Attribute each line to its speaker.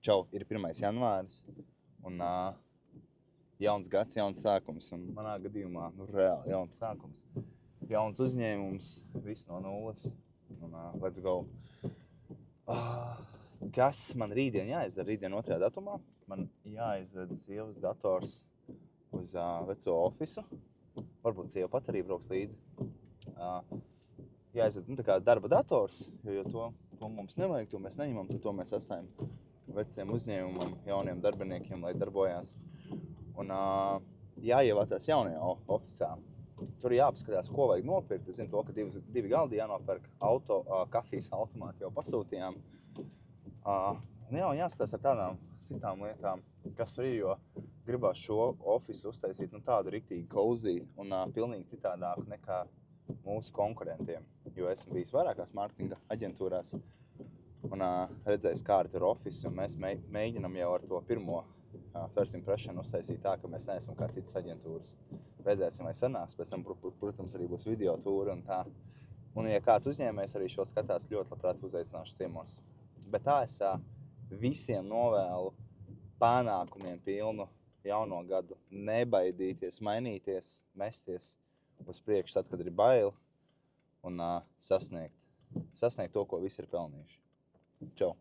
Speaker 1: Čau, ir 1. janvāris, un jauns gads, jauns sākums, un manā gadījumā, reāli jauns sākums. Jauns uzņēmums, viss no nulles, un let's go. Kas man rītdien jāizdara? Rītdien 2. datumā man jāizved sievas dators uz veco ofisu. Varbūt sieva pat arī brauks līdzi. Jāizved tā kā darba dators, jo to mums nevajag, to mēs neņemam, to mēs atstājam veciem uzņēmumam, jauniem darbiniekiem, lai darbojās. Un jāievācās jaunajā ofisā. Tur jāapskatās, ko vajag nopirkt. Es zinu to, ka divi galdi jānopērk, kafijas automāti jau pasūtījām. Jāskatās ar tādām citām lietām, kas tur ir, jo gribās šo ofisu uztaisīt tādu riktīgi cozy un pilnīgi citādāku nekā mūsu konkurentiem. Jo esmu bijis vairākās mārketinga aģentūrās un redzējis, kā ar tur ofisi, un mēs mēģinam jau ar to pirmo first impression uztaisīt tā, ka mēs neesam kā citas aģentūras. Redzēsim, vai sanāks, pēc tam, protams, arī būs video tūri un tā. Un, ja kāds uzņēmējs arī šo skatās, ļoti labprāt uzaicināšu ciemos. Bet tā es visiem novēlu panākumiem pilnu jauno gadu. Nebaidīties, mainīties, mesties uz priekšu tad, kad ir bail, un sasniegt to, ko visi ir pelnījuši. Čau!